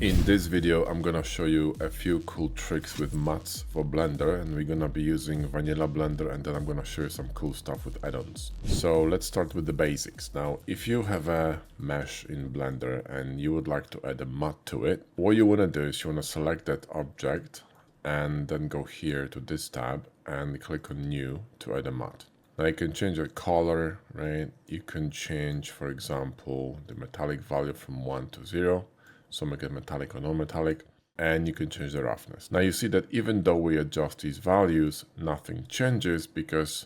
In this video, I'm gonna show you a few cool tricks with mattes for Blender, and we're gonna be using vanilla Blender, and then I'm gonna show you some cool stuff with add-ons. So let's start with the basics. Now, if you have a mesh in Blender and you would like to add a matte to it, what you wanna do is you wanna select that object and then go here to this tab and click on New to add a matte. Now you can change the color, right? You can change, for example, the metallic value from 1 to 0. So make it metallic or non-metallic, and you can change the roughness. Now you see that even though we adjust these values, nothing changes because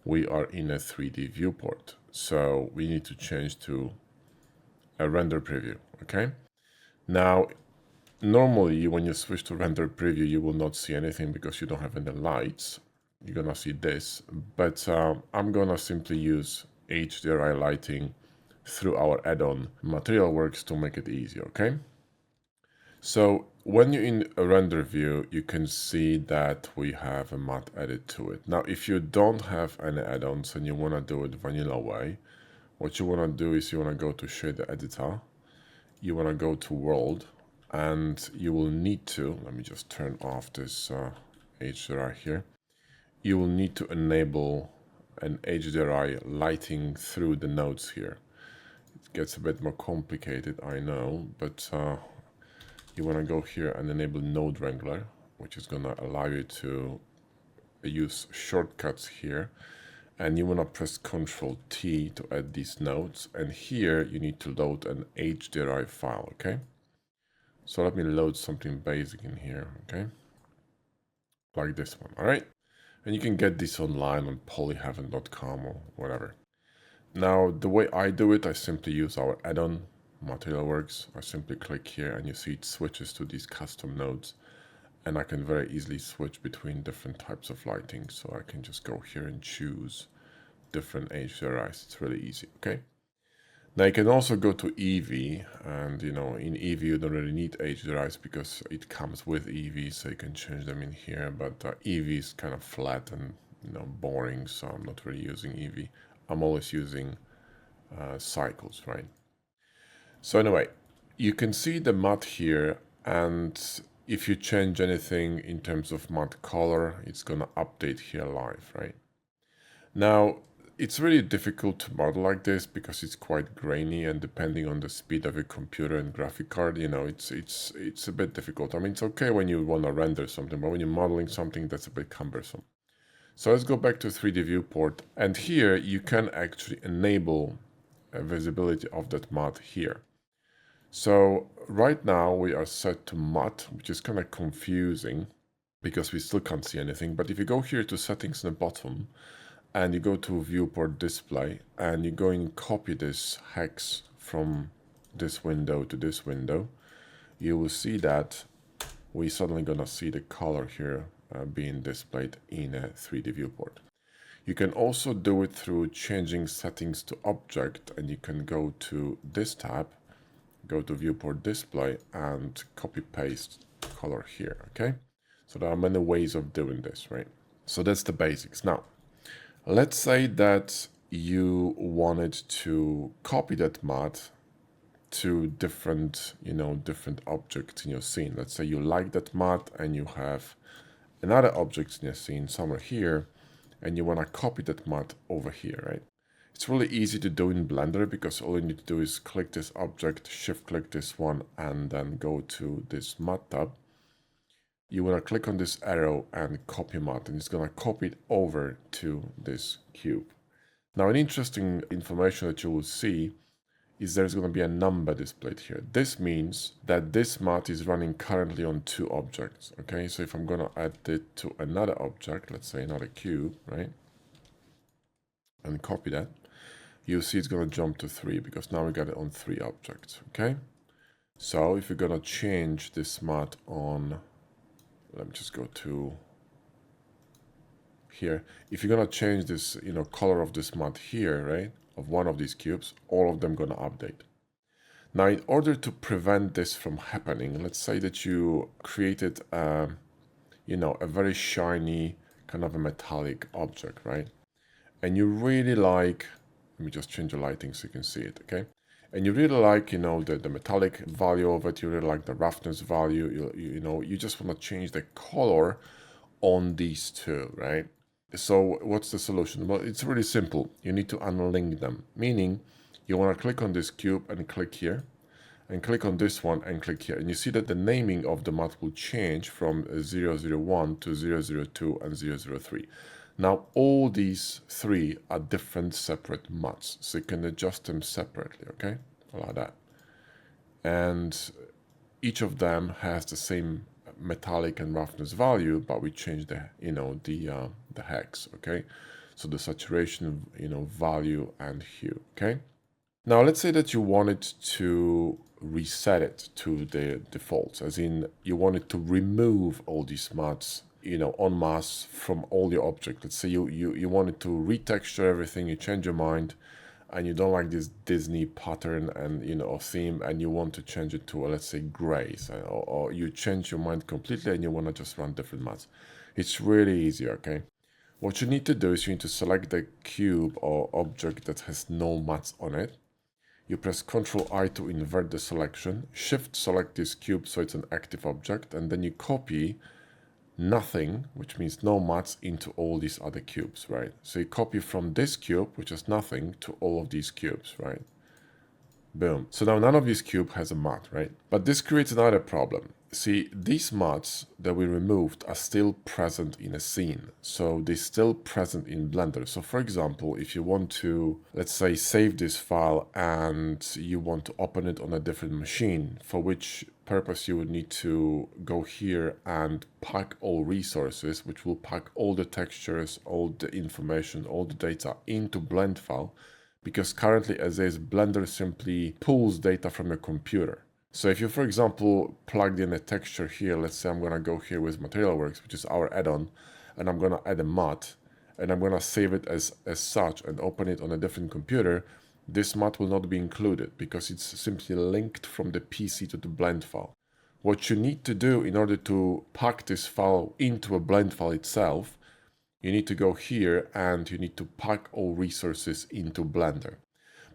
we are in a 3D viewport. So we need to change to a render preview, okay? Now, normally when you switch to render preview, you will not see anything because you don't have any lights. You're gonna see this, but I'm gonna simply use HDRI lighting through our add-on Materialworks to make it easy, okay? So when you're in a render view, you can see that we have a matte added to it. Now, if you don't have any add-ons and you want to do it vanilla way, what you want to do is you want to go to shader editor, you want to go to world, and you will need to, let me just turn off this HDRI here, you will need to enable an HDRI lighting through the nodes here. Gets a bit more complicated, I know, but you want to go here and enable Node Wrangler, which is going to allow you to use shortcuts here, and you want to press Ctrl T to add these nodes, and here you need to load an HDRI file, okay? So let me load something basic in here, okay? Like this one, all right? And you can get this online on polyheaven.com or whatever. Now, the way I do it, I simply use our add-on, Materialworks. I simply click here and you see it switches to these custom nodes. And I can very easily switch between different types of lighting. So I can just go here and choose different HDRIs. It's really easy, okay? Now you can also go to Eevee, and in Eevee you don't really need HDRIs because it comes with Eevee, so you can change them in here. But Eevee is kind of flat and boring, so I'm not really using Eevee. I'm always using cycles, right? So anyway, you can see the matte here, and if you change anything in terms of matte color, it's gonna update here live, right? Now, it's really difficult to model like this because it's quite grainy, and depending on the speed of your computer and graphic card, it's a bit difficult. I mean, it's okay when you want to render something, but when you're modeling something, that's a bit cumbersome. So let's go back to 3D viewport, and here you can actually enable a visibility of that matte here. So right now we are set to matte, which is kind of confusing because we still can't see anything. But if you go here to settings in the bottom and you go to viewport display and you go and copy this hex from this window to this window, you will see that we're suddenly gonna see the color here being displayed in a 3D viewport. You can also do it through changing settings to object, and you can go to this tab, go to viewport display and copy paste color here, okay? So there are many ways of doing this, right? So that's the basics. Now, let's say that you wanted to copy that matte to different objects in your scene. Let's say you like that matte and you have another object in your scene somewhere here, and you want to copy that matte over here, right? It's really easy to do in Blender because all you need to do is click this object, shift click this one, and then go to this matte tab. You want to click on this arrow and copy matte, and it's going to copy it over to this cube. Now, an interesting information that you will see is there's going to be a number displayed here. This means that this matte is running currently on 2 objects, okay? So if I'm going to add it to another object, let's say another cube, right? And copy that, you'll see it's going to jump to 3 because now we got it on 3 objects, okay? So if you're going to change this matte on, let me just go to here. If you're going to change this, color of this matte here, right? Of one of these cubes, all of them gonna update. Now, in order to prevent this from happening, let's say that you created a very shiny kind of a metallic object, right? And you really like, let me just change the lighting so you can see it, okay? and you really like, the metallic value of it, you really like the roughness value, you just want to change the color on these two, right? So what's the solution? Well, it's really simple. You need to unlink them, meaning you want to click on this cube and click here, and click on this one and click here. And you see that the naming of the matte will change from 001 to 002 and 003. Now, all these three are different separate mattes, so you can adjust them separately, okay? Like that. And each of them has the same metallic and roughness value, but we change the, the hex, okay? So the saturation, value and hue, okay? Now, let's say that you wanted to reset it to the defaults, as in you wanted to remove all these mattes, en masse from all your objects. Let's say you wanted to retexture everything, you change your mind, and you don't like this Disney pattern and, or theme, and you want to change it to, let's say, grays, or you change your mind completely and you want to just run different mattes. It's really easy, okay? What you need to do is you need to select the cube or object that has no mattes on it. You press Ctrl-I to invert the selection, Shift select this cube so it's an active object, and then you copy nothing, which means no mattes, into all these other cubes, right? So you copy from this cube, which is nothing, to all of these cubes, right? Boom. So now none of these cubes has a matte, right? But this creates another problem. See, these mattes that we removed are still present in a scene. So they're still present in Blender. So for example, if you want to, let's say, save this file and you want to open it on a different machine, for which purpose you would need to go here and pack all resources, which will pack all the textures, all the information, all the data into blend file. Because currently, as is, Blender simply pulls data from your computer. So if you, for example, plugged in a texture here, let's say I'm going to go here with Materialworks, which is our add-on, and I'm going to add a matte, and I'm going to save it as such and open it on a different computer, this matte will not be included because it's simply linked from the PC to the blend file. What you need to do in order to pack this file into a blend file itself, you need to go here and you need to pack all resources into Blender.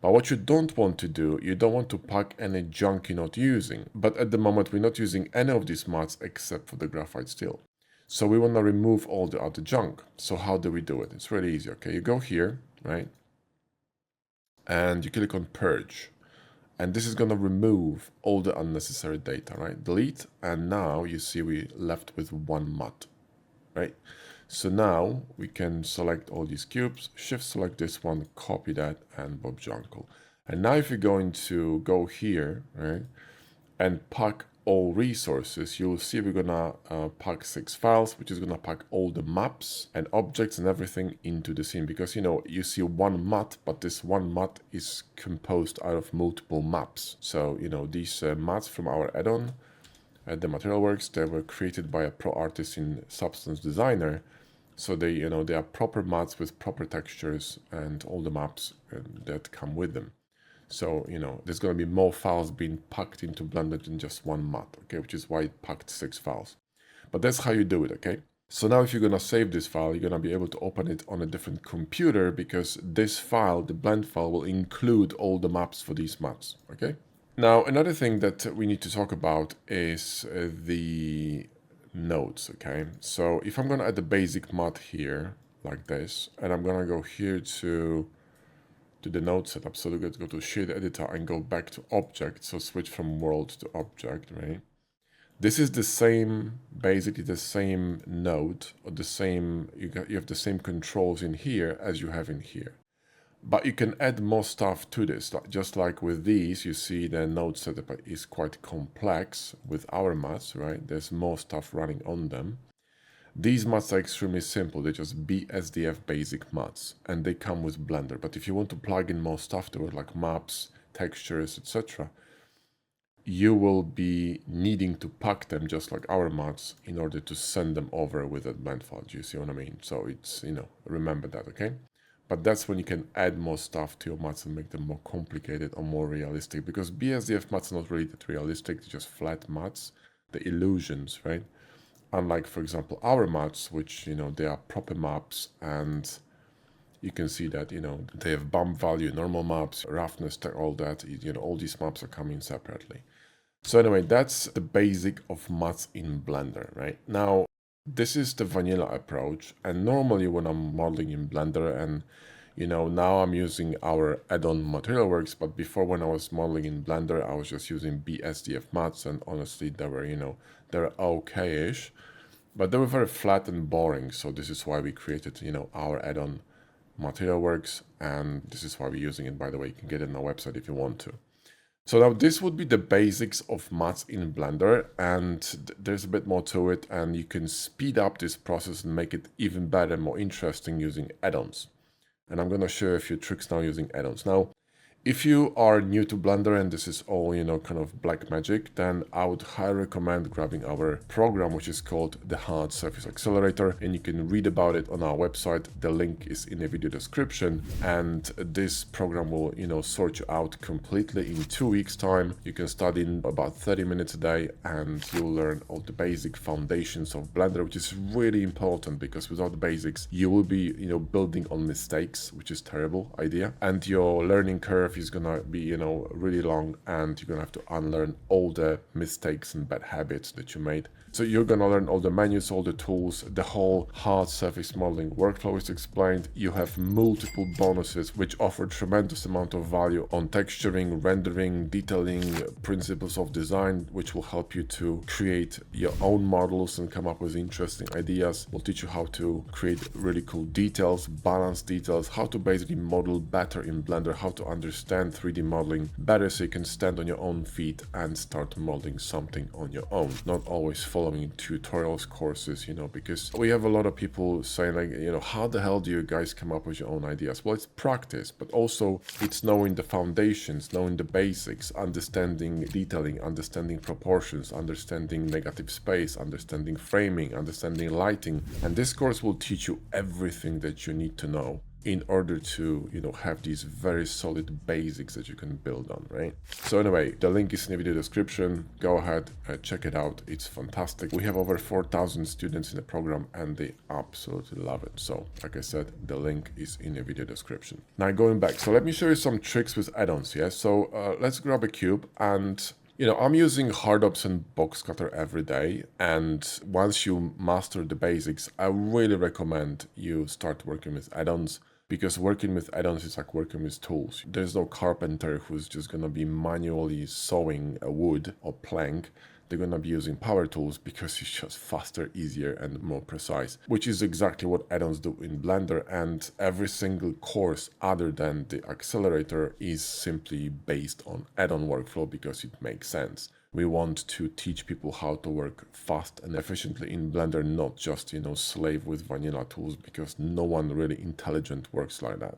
But what you don't want to do, you don't want to pack any junk you're not using. But at the moment, we're not using any of these mattes except for the graphite steel. So we want to remove all the other junk. So how do we do it? It's really easy, okay? You go here, right? And you click on Purge. And this is going to remove all the unnecessary data, right? Delete. And now you see we left with one matte, right? So now we can select all these cubes, Shift select this one, copy that, and Bob Jungle. And now if you're going to go here, right, and pack all resources, you'll see we're gonna pack 6 files, which is gonna pack all the maps and objects and everything into the scene. Because, you see one matte, but this one matte is composed out of multiple maps. So, these mattes from our add-on, the Materialworks, they were created by a pro artist in Substance Designer. So they are proper mattes with proper textures and all the maps that come with them. So, there's going to be more files being packed into Blender than just one matte, okay, which is why it packed 6 files. But that's how you do it, okay? So now if you're going to save this file, you're going to be able to open it on a different computer because this file, the blend file, will include all the maps for these mattes, okay? Now, another thing that we need to talk about is the nodes, okay? So if I'm going to add the basic matte here, like this, and I'm going to go here to the node setup, so let's go to Shade Editor and go back to Object, so switch from World to Object, right? This is the same, basically the same node, or the same, you have the same controls in here as you have in here. But you can add more stuff to this, just like with these, you see the node setup is quite complex with our mattes, right? There's more stuff running on them. These mattes are extremely simple, they're just BSDF basic mattes, and they come with Blender. But if you want to plug in more stuff to it, like maps, textures, etc., you will be needing to pack them just like our mattes in order to send them over with that blend file. Do you see what I mean? So it's, remember that, okay? But that's when you can add more stuff to your mattes and make them more complicated or more realistic. Because BSDF mattes are not really that realistic, they're just flat mattes, the illusions, right? Unlike, for example, our mattes, which, they are proper maps and you can see that, they have bump value, normal maps, roughness, all that, all these maps are coming separately. So anyway, that's the basic of maths in Blender, right? Now, this is the vanilla approach. And normally when I'm modeling in Blender and, now I'm using our add-on Materialworks, but before when I was modeling in Blender, I was just using BSDF maths, and honestly, they were, they're okay-ish, but they were very flat and boring. So this is why we created, our add-on Materialworks, and this is why we're using it, by the way. You can get it on our website if you want to. So now this would be the basics of maths in Blender, and there's a bit more to it, and you can speed up this process and make it even better, more interesting using add-ons. And I'm going to show you a few tricks now using add-ons. Now, if you are new to Blender and this is all, kind of black magic, then I would highly recommend grabbing our program, which is called the Hard Surface Accelerator. And you can read about it on our website. The link is in the video description. And this program will, sort you out completely in 2 weeks' time. You can study in about 30 minutes a day, and you'll learn all the basic foundations of Blender, which is really important because without the basics, you will be, building on mistakes, which is a terrible idea. And your learning curve is gonna be, really long, and you're gonna have to unlearn all the mistakes and bad habits that you made. So you're gonna learn all the menus, all the tools, the whole hard surface modeling workflow is explained. You have multiple bonuses which offer tremendous amount of value on texturing, rendering, detailing, principles of design, which will help you to create your own models and come up with interesting ideas. We'll teach you how to create really cool details, balance details, how to basically model better in Blender, how to understand 3D modeling better so you can stand on your own feet and start modeling something on your own, not always following tutorials, courses, because we have a lot of people saying like, how the hell do you guys come up with your own ideas? Well, it's practice, but also it's knowing the foundations, knowing the basics, understanding detailing, understanding proportions, understanding negative space, understanding framing, understanding lighting. And this course will teach you everything that you need to know in order to, have these very solid basics that you can build on, right? So anyway, the link is in the video description. Go ahead, check it out. It's fantastic. We have over 4,000 students in the program, and they absolutely love it. So like I said, the link is in the video description. Now going back, so let me show you some tricks with add-ons, yeah? So let's grab a cube, and I'm using Hardops and box cutter every day, and once you master the basics, I really recommend you start working with add-ons, because working with add-ons is like working with tools. There's no carpenter who's just gonna be manually sawing a wood or plank. They're gonna be using power tools because it's just faster, easier, and more precise, which is exactly what add-ons do in Blender. And every single course other than the accelerator is simply based on add-on workflow because it makes sense. We want to teach people how to work fast and efficiently in Blender, not just, slave with vanilla tools, because no one really intelligent works like that.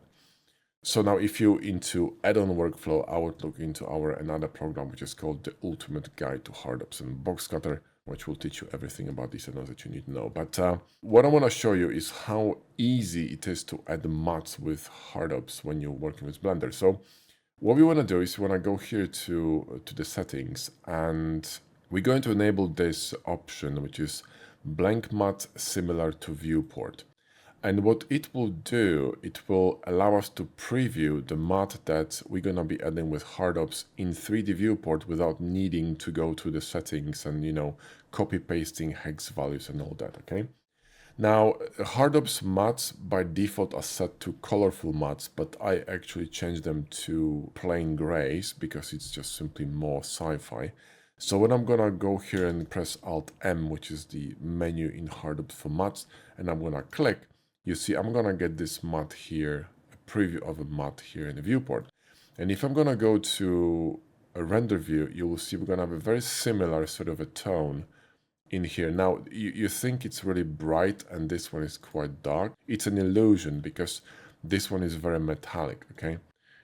So now if you're into add-on workflow, I would look into our another program, which is called the Ultimate Guide to Hardops and Box Cutter, which will teach you everything about these add-ons that you need to know. But what I want to show you is how easy it is to add maths with Hardops when you're working with Blender. So what we want to do is we want to go here to the settings, and we're going to enable this option, which is blank matte similar to viewport. And what it will do, it will allow us to preview the matte that we're going to be adding with Hardops in 3D viewport without needing to go to the settings and, copy pasting hex values and all that, okay? Now, Hardops mattes by default are set to colorful mattes, but I actually changed them to plain grays because it's just simply more sci-fi. So when I'm gonna go here and press Alt M, which is the menu in Hardops for mattes, and I'm gonna click, you see I'm gonna get this matte here, a preview of a matte here in the viewport. And if I'm gonna go to a render view, you will see we're gonna have a very similar sort of a tone in here. Now, you think it's really bright and this one is quite dark. It's an illusion because this one is very metallic, okay?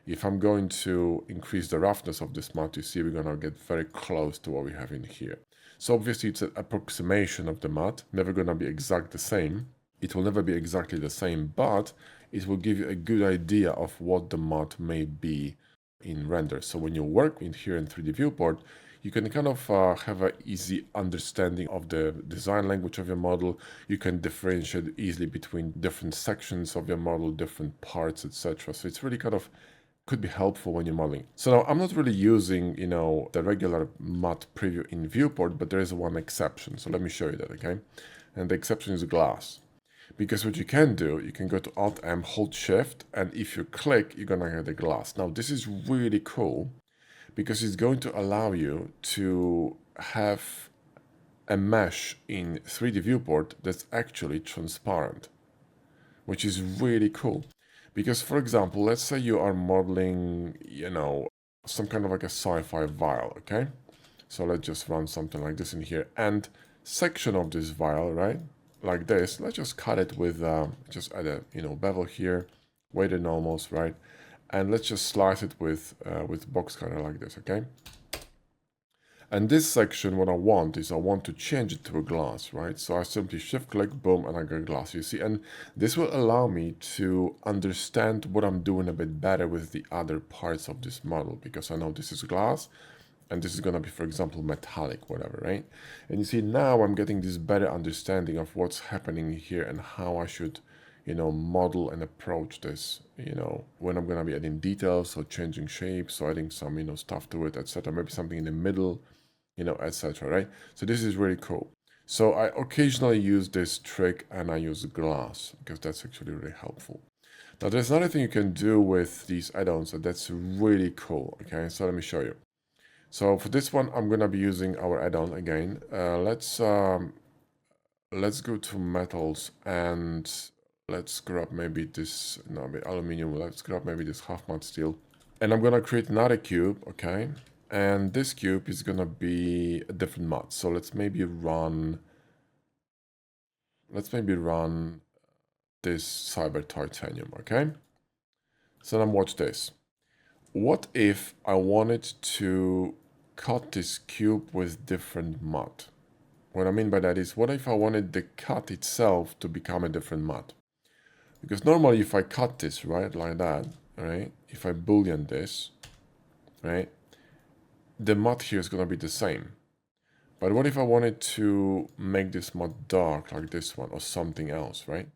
If I'm going to increase the roughness of this matte, you see we're gonna get very close to what we have in here. So obviously it's an approximation of the matte, never gonna be exact the same. It will never be exactly the same, but it will give you a good idea of what the matte may be in render. So when you work in here in 3D viewport, you can kind of have an easy understanding of the design language of your model. You can differentiate easily between different sections of your model, different parts, etc. So it's really kind of could be helpful when you're modeling. So now I'm not really using, the regular matte preview in viewport, but there is one exception. So let me show you that, okay? And the exception is glass. Because what you can do, you can go to Alt-M, hold Shift, and if you click, you're gonna get the glass. Now this is really cool because it's going to allow you to have a mesh in 3D viewport that's actually transparent, which is really cool. Because, for example, let's say you are modeling, some kind of like a sci-fi vial, okay? So let's just run something like this in here. And section of this vial, right? Like this, let's just cut it with, just add a, bevel here, weighted normals, right? And let's just slice it with box cutter like this, okay? And this section, what I want to change it to a glass, right? So I simply shift click, boom, and I get glass, you see? And this will allow me to understand what I'm doing a bit better with the other parts of this model, because I know this is glass, and this is gonna be, for example, metallic, whatever, right? And you see, now I'm getting this better understanding of what's happening here and how I should, model and approach this, when I'm gonna be adding details, so changing shapes, so adding some, stuff to it, etc. Maybe something in the middle, etc. Right? So this is really cool. So I occasionally use this trick and I use glass because that's actually really helpful. Now there's another thing you can do with these add-ons that's really cool. Okay, so let me show you. So for this one, I'm gonna be using our add-on again. Let's go to metals and let's grab maybe this, no, aluminum. Let's grab maybe this half matte steel, and I'm gonna create another cube. Okay. And this cube is gonna be a different matte. So let's maybe run this cyber titanium, okay? So now watch this. What if I wanted to cut this cube with different matte? What I mean by that is, what if I wanted the cut itself to become a different matte? Because normally if I cut this, right, like that, right? If I boolean this, right? The matte here is going to be the same. But what if I wanted to make this matte dark like this one or something else, right?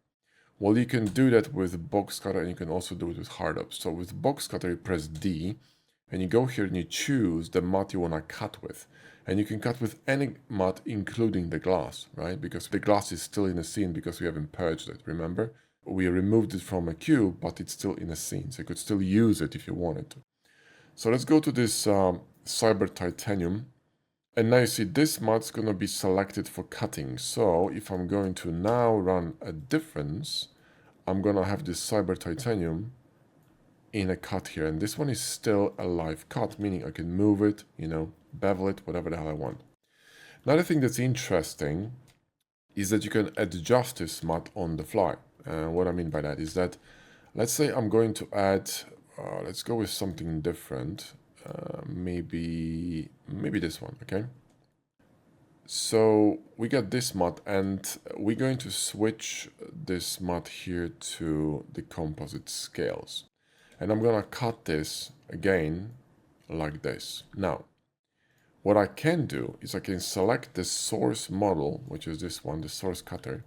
Well, you can do that with box cutter and you can also do it with hard up. So with box cutter, you press D and you go here and you choose the matte you want to cut with. And you can cut with any matte, including the glass, right? Because the glass is still in the scene because we haven't purged it, remember? We removed it from a cube, but it's still in a scene. So you could still use it if you wanted to. So let's go to this cyber titanium, and now you see this mat's gonna be selected for cutting. So if I'm going to now run a difference, I'm gonna have this cyber titanium in a cut here, and this one is still a live cut, meaning I can move it, bevel it, whatever the hell I want. Another thing that's interesting is that you can adjust this matte on the fly. What I mean by that is that, let's say I'm going to add, let's go with something different. Maybe this one, okay? So we got this matte and we're going to switch this matte here to the composite scales. And I'm gonna cut this again like this. Now, what I can do is I can select the source model, which is this one, the source cutter,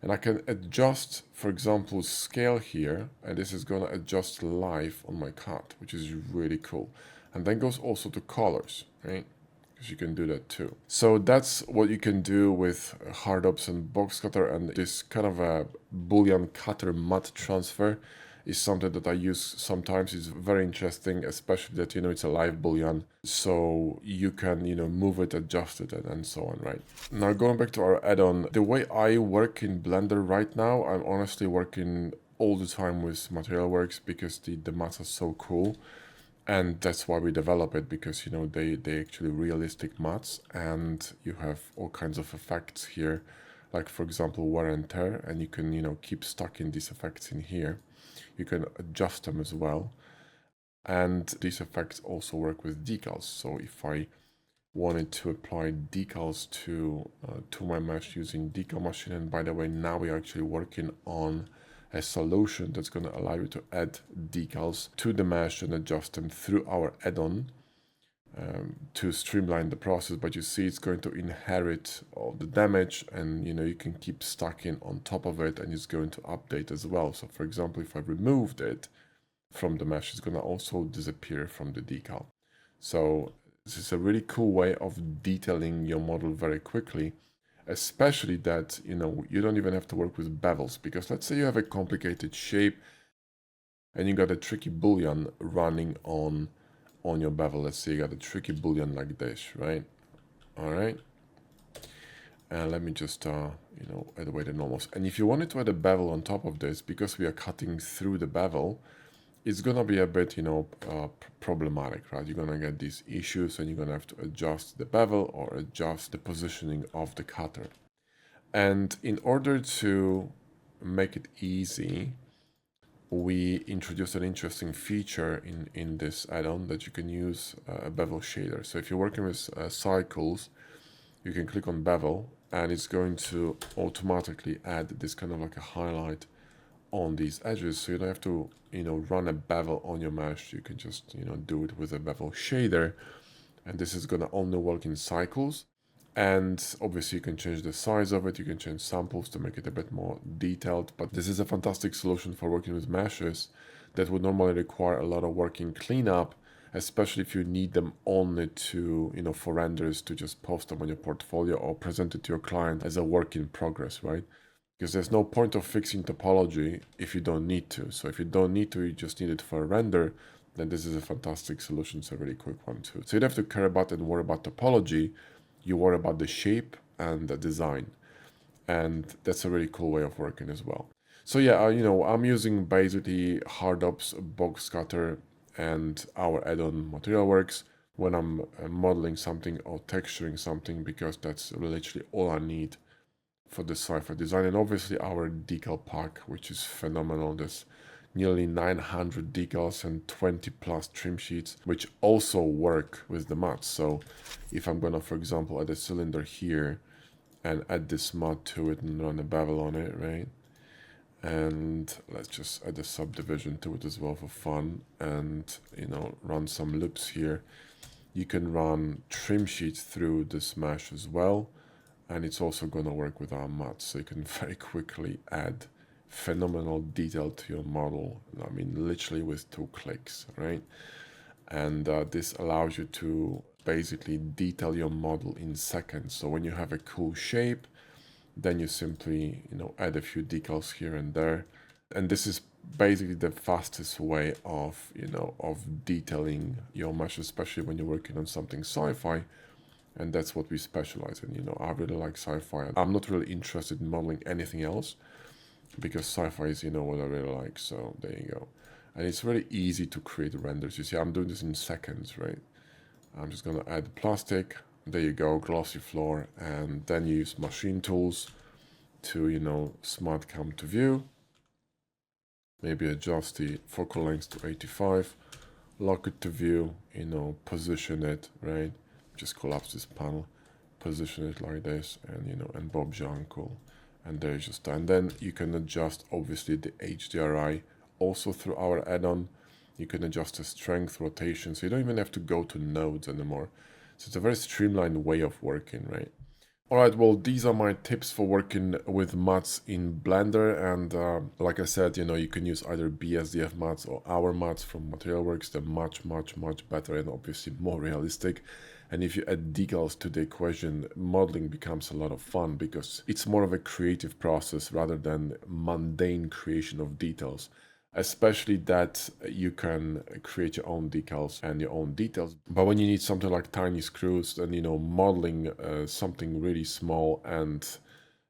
and I can adjust, for example, scale here, and this is gonna adjust live on my cut, which is really cool. And then goes also to colors, right? Because you can do that too. So that's what you can do with hard ups and box cutter, and this kind of a boolean cutter matte transfer is something that I use sometimes. It's very interesting, especially that, it's a live boolean. So you can, move it, adjust it, and so on, right? Now going back to our add-on, the way I work in Blender right now, I'm honestly working all the time with Material Works because the mattes are so cool. And that's why we develop it, because, they actually realistic mattes, and you have all kinds of effects here, like, for example, wear and tear, and you can, keep stacking these effects in here. You can adjust them as well. And these effects also work with decals. So if I wanted to apply decals to my mesh using decal machine, and by the way, now we're actually working on a solution that's going to allow you to add decals to the mesh and adjust them through our add-on. to streamline the process, but you see it's going to inherit all the damage, and you can keep stacking on top of it, and it's going to update as well. So for example, if I removed it from the mesh, it's going to also disappear from the decal. So this is a really cool way of detailing your model very quickly, especially that you don't even have to work with bevels, because let's say you have a complicated shape and you got a tricky boolean running on your bevel. Let's say you got a tricky boolean like this, right? All right. And let me just add away the normals. And if you wanted to add a bevel on top of this, because we are cutting through the bevel, it's gonna be a bit problematic, right? You're gonna get these issues, and you're gonna have to adjust the bevel or adjust the positioning of the cutter. And in order to make it easy, we introduced an interesting feature in this add-on, that you can use a bevel shader. So if you're working with cycles, you can click on bevel, and it's going to automatically add this kind of like a highlight on these edges. So you don't have to run a bevel on your mesh. You can just do it with a bevel shader, and this is going to only work in cycles. And obviously you can change the size of it, you can change samples to make it a bit more detailed, but this is a fantastic solution for working with meshes that would normally require a lot of working cleanup, especially if you need them only to, for renders, to just post them on your portfolio or present it to your client as a work in progress, right? Because there's no point of fixing topology if you don't need to. So if you don't need to, you just need it for a render, then this is a fantastic solution. It's a really quick one too. So you don't have to care about and worry about topology. You worry about the shape and the design, and that's a really cool way of working as well. So yeah, I'm using basically Hardops box cutter and our add-on MaterialWorks when I'm modeling something or texturing something, because that's literally all I need for the sci-fi design. And obviously our decal pack, which is phenomenal. There's nearly 900 decals and 20 plus trim sheets, which also work with the mats. So if I'm gonna, for example, add a cylinder here and add this mat to it and run a bevel on it, right? And let's just add a subdivision to it as well for fun, and run some loops here. You can run trim sheets through this mesh as well, and it's also gonna work with our mats, so you can very quickly add phenomenal detail to your model. I mean, literally with 2 clicks, right? And this allows you to basically detail your model in seconds. So when you have a cool shape, then you simply add a few decals here and there, and this is basically the fastest way of of detailing your mesh, especially when you're working on something sci-fi. And that's what we specialize in. I really like sci-fi. I'm not really interested in modeling anything else, because sci-fi is what I really like. So there you go. And it's very easy to create renders. You see, I'm doing this in seconds, right? I'm just gonna add plastic. There you go, glossy floor, and then use machine tools to smart come to view. Maybe adjust the focal length to 85, lock it to view, position it, right? Just collapse this panel, position it like this, and and Bob's your uncle. And there's just that. And then you can adjust obviously the HDRI also through our add-on. You can adjust the strength, rotation, so you don't even have to go to nodes anymore. So it's a very streamlined way of working, right? Alright, well, these are my tips for working with mats in Blender, and like I said, you can use either BSDF mats or our mats from MaterialWorks. They're much, much, much better and obviously more realistic. And if you add decals to the equation, modeling becomes a lot of fun, because it's more of a creative process rather than mundane creation of details. Especially that you can create your own decals and your own details. But when you need something like tiny screws, then modeling something really small and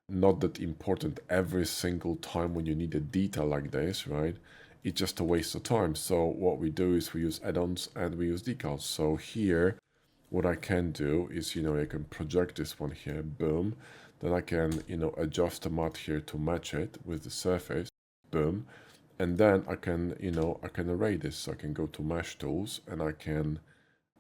not that important every single time when you need a detail like this, right? It's just a waste of time. So what we do is we use add-ons and we use decals. So here, what I can do is, I can project this one here, boom. Then I can, adjust the mat here to match it with the surface, boom. And then I can, I can array this. So I can go to mesh tools and I can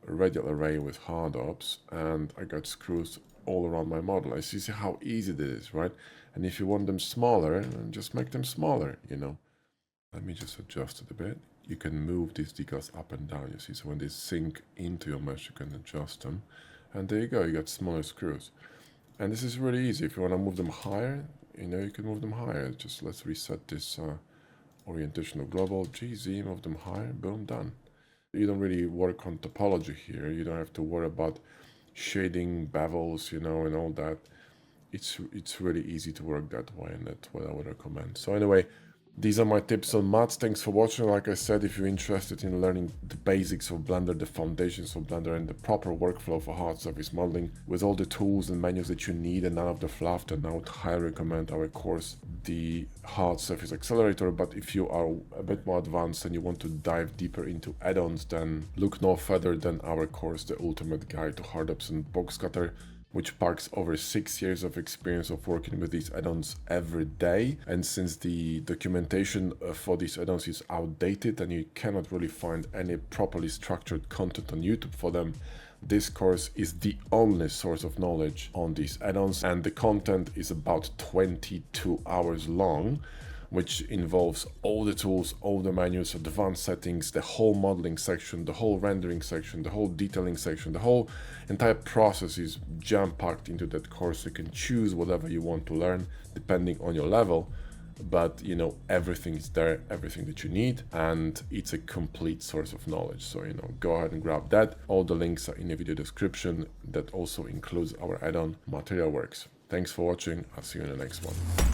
radial array with Hardops, and I got screws all around my model. I see how easy this is, right? And if you want them smaller, then just make them smaller, Let me just adjust it a bit. you can move these decals up and down, you see. So when they sink into your mesh, you can adjust them. And there you go, you got smaller screws. And this is really easy. If you want to move them higher, you can move them higher. Just let's reset this orientation of global. GZ, move them higher, boom, done. You don't really work on topology here. You don't have to worry about shading, bevels, and all that. It's really easy to work that way, and that's what I would recommend. So anyway, these are my tips on mats. Thanks for watching. Like I said, if you're interested in learning the basics of Blender, the foundations of Blender, and the proper workflow for hard surface modeling with all the tools and menus that you need and none of the fluff, then I would highly recommend our course, the Hard Surface Accelerator. But if you are a bit more advanced and you want to dive deeper into add-ons, then look no further than our course, the Ultimate Guide to Hard Ups and Box Cutter, which packs over 6 years of experience of working with these add-ons every day. And since the documentation for these add-ons is outdated and you cannot really find any properly structured content on YouTube for them, this course is the only source of knowledge on these add-ons, and the content is about 22 hours long, which involves all the tools, all the menus, advanced settings, the whole modeling section, the whole rendering section, the whole detailing section. The whole entire process is jam-packed into that course. You can choose whatever you want to learn depending on your level, but everything is there, everything that you need, and it's a complete source of knowledge. So go ahead and grab that. All the links are in the video description. That also includes our add-on Material Works. Thanks for watching. I'll see you in the next one.